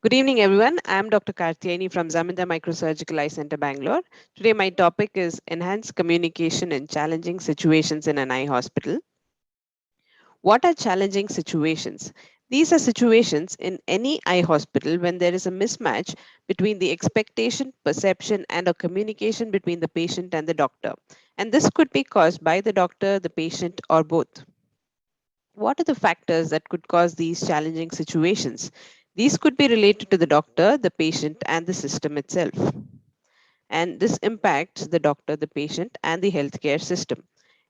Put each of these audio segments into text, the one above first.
Good evening, everyone. I'm Dr. Karthiani from Zaminda Microsurgical Eye Center, Bangalore. Today, my topic is enhanced communication in challenging situations in an eye hospital. What are challenging situations? These are situations in any eye hospital when there is a mismatch between the expectation, perception, and a communication between the patient and the doctor. And this could be caused by the doctor, the patient, or both. What are the factors that could cause these challenging situations? These could be related to the doctor, the patient, and the system itself. And this impacts the doctor, the patient, and the healthcare system.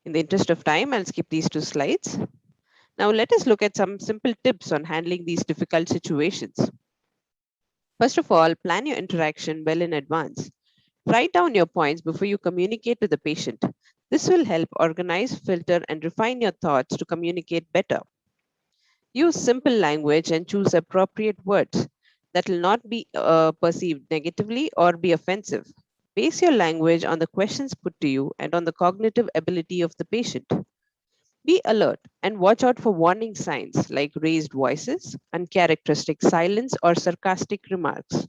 In the interest of time, I'll skip these two slides. Now, let us look at some simple tips on handling these difficult situations. First of all, plan your interaction well in advance. Write down your points before you communicate to the patient. This will help organize, filter, and refine your thoughts to communicate better. Use simple language and choose appropriate words that will not be perceived negatively or be offensive. Base your language on the questions put to you and on the cognitive ability of the patient. Be alert and watch out for warning signs like raised voices, uncharacteristic silence, or sarcastic remarks.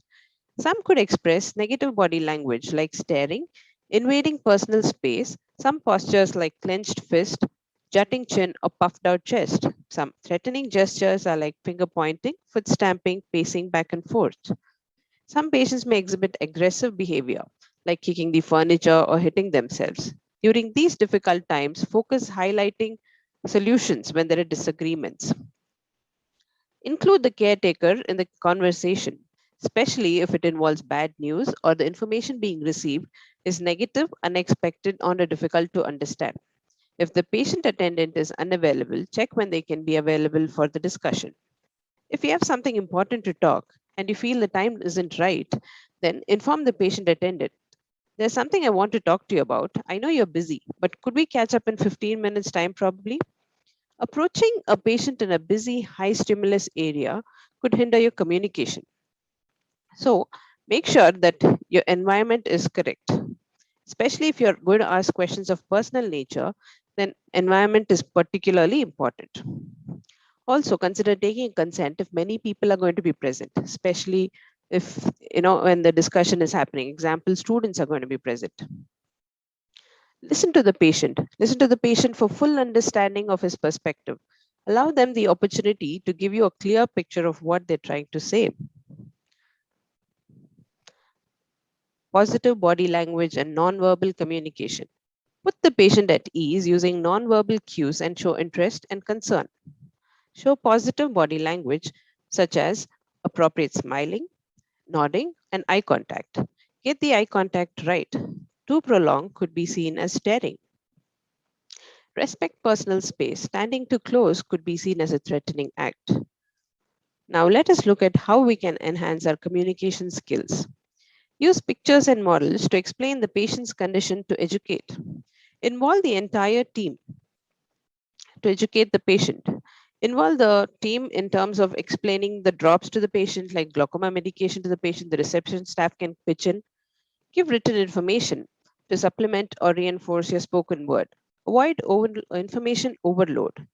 Some could express negative body language like staring, invading personal space, some postures like clenched fist, jutting chin, or puffed out chest. Some threatening gestures are like finger pointing, foot stamping, pacing back and forth. Some patients may exhibit aggressive behavior like kicking the furniture or hitting themselves. During these difficult times, focus highlighting solutions when there are disagreements. Include the caretaker in the conversation, especially if it involves bad news or the information being received is negative, unexpected, or difficult to understand. If the patient attendant is unavailable, check when they can be available for the discussion. If you have something important to talk and you feel the time isn't right, then inform the patient attendant. There's something I want to talk to you about. I know you're busy, but could we catch up in 15 minutes time probably? Approaching a patient in a busy, high stimulus area could hinder your communication. So make sure that your environment is correct. Especially if you're going to ask questions of personal nature, then environment is particularly important. Also consider taking consent if many people are going to be present, especially if when the discussion is happening. Example, students are going to be present. Listen to the patient. Listen to the patient for full understanding of his perspective. Allow them the opportunity to give you a clear picture of what they're trying to say. Positive body language and nonverbal communication. Put the patient at ease using nonverbal cues and show interest and concern. Show positive body language such as appropriate smiling, nodding, and eye contact. Get the eye contact right. Too prolonged could be seen as staring. Respect personal space. Standing too close could be seen as a threatening act. Now let us look at how we can enhance our communication skills. Use pictures and models to explain the patient's condition to educate. Involve the entire team to educate the patient. Involve the team in terms of explaining the drops to the patient, like glaucoma medication to the patient. The reception staff can pitch in. Give written information to supplement or reinforce your spoken word. Avoid information overload.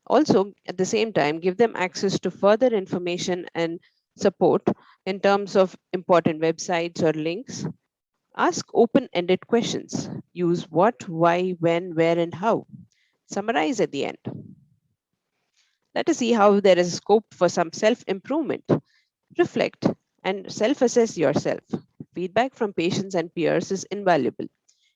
Also, at the same time, give them access to further information and support in terms of important websites or links. Ask open ended questions. Use what, why, when, where, and how. Summarize at the end. Let us see how there is scope for some self improvement. Reflect and self assess yourself. Feedback from patients and peers is invaluable.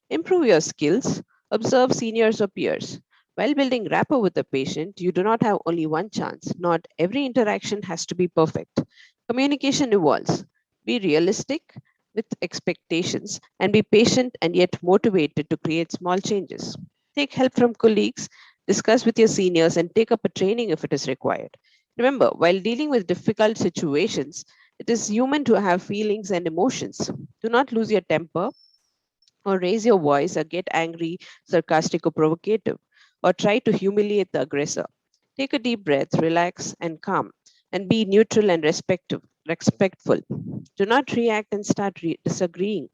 Improve your skills. Observe seniors or peers. While building rapport with the patient, you do not have only one chance. Not every interaction has to be perfect. Communication evolves. Be realistic with expectations and be patient and yet motivated to create small changes. Take help from colleagues, discuss with your seniors, and take up a training if it is required. Remember, while dealing with difficult situations, it is human to have feelings and emotions. Do not lose your temper or raise your voice or get angry, sarcastic, or provocative, or try to humiliate the aggressor. Take a deep breath, relax, and calm, and be neutral and respectful. Do not react and start disagreeing.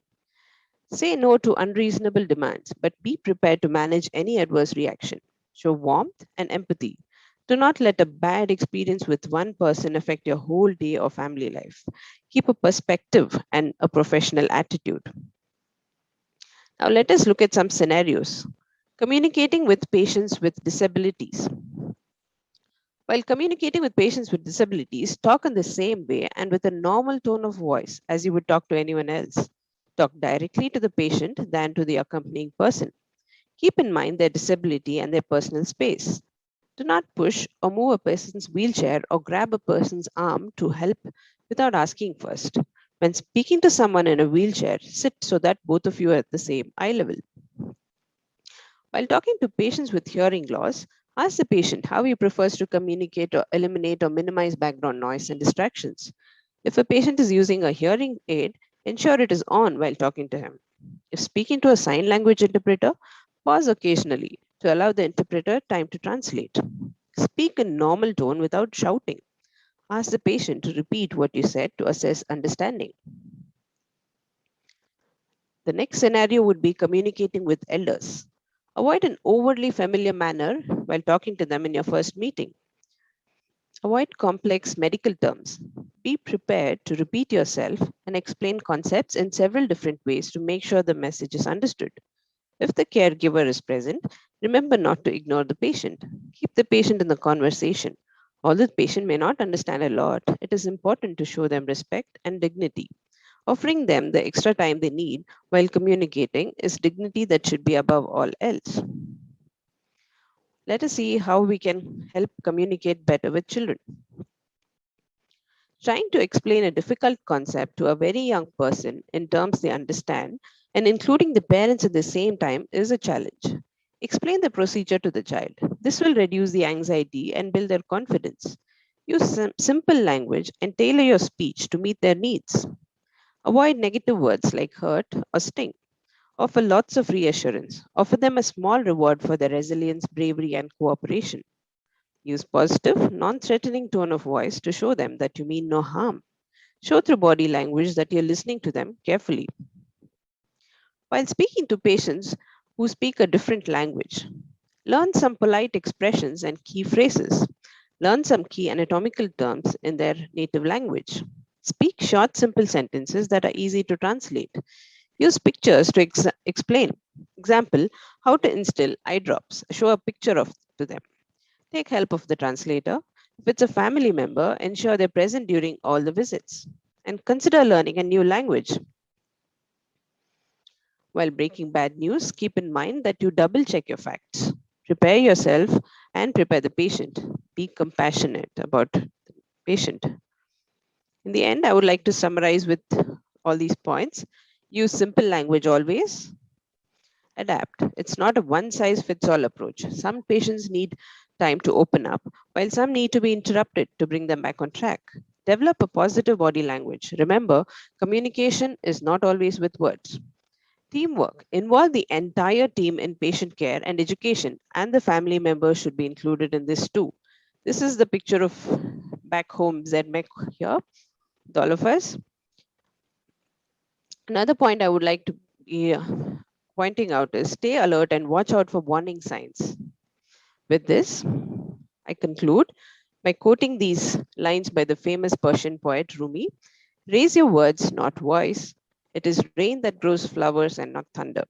Say no to unreasonable demands, but be prepared to manage any adverse reaction. Show warmth and empathy. Do not let a bad experience with one person affect your whole day or family life. Keep a perspective and a professional attitude. Now, let us look at some scenarios. Communicating with patients with disabilities. While communicating with patients with disabilities, talk in the same way and with a normal tone of voice as you would talk to anyone else. Talk directly to the patient than to the accompanying person. Keep in mind their disability and their personal space. Do not push or move a person's wheelchair or grab a person's arm to help without asking first. When speaking to someone in a wheelchair, sit so that both of you are at the same eye level. While talking to patients with hearing loss, ask the patient how he prefers to communicate or eliminate or minimize background noise and distractions. If a patient is using a hearing aid, ensure it is on while talking to him. If speaking to a sign language interpreter, pause occasionally to allow the interpreter time to translate. Speak in normal tone without shouting. Ask the patient to repeat what you said to assess understanding. The next scenario would be communicating with elders. Avoid an overly familiar manner while talking to them in your first meeting. Avoid complex medical terms. Be prepared to repeat yourself and explain concepts in several different ways to make sure the message is understood. If the caregiver is present, remember not to ignore the patient. Keep the patient in the conversation. Although the patient may not understand a lot, it is important to show them respect and dignity. Offering them the extra time they need while communicating is dignity that should be above all else. Let us see how we can help communicate better with children. Trying to explain a difficult concept to a very young person in terms they understand and including the parents at the same time is a challenge. Explain the procedure to the child. This will reduce the anxiety and build their confidence. Use simple language and tailor your speech to meet their needs. Avoid negative words like hurt or sting. Offer lots of reassurance. Offer them a small reward for their resilience, bravery, and cooperation. Use positive, non threatening tone of voice to show them that you mean no harm. Show through body language that you're listening to them carefully. While speaking to patients who speak a different language, learn some polite expressions and key phrases. Learn some key anatomical terms in their native language. Speak short, simple sentences that are easy to translate. Use pictures to explain. Example, how to instill eye drops. Show a picture of to them. Take help of the translator. If it's a family member, ensure they're present during all the visits. And consider learning a new language. While breaking bad news, keep in mind that you double check your facts. Prepare yourself and prepare the patient. Be compassionate about the patient. In the end, I would like to summarize with all these points. Use simple language always. Adapt. It's not a one size fits all approach. Some patients need time to open up, while some need to be interrupted to bring them back on track. Develop a positive body language. Remember, communication is not always with words. Teamwork. Involve the entire team in patient care and education, and the family members should be included in this too. This is the picture of back home ZMEC here, with all of us. Another point I would like to be pointing out is stay alert and watch out for warning signs. With this, I conclude by quoting these lines by the famous Persian poet Rumi. Raise your words, not voice. It is rain that grows flowers and not thunder.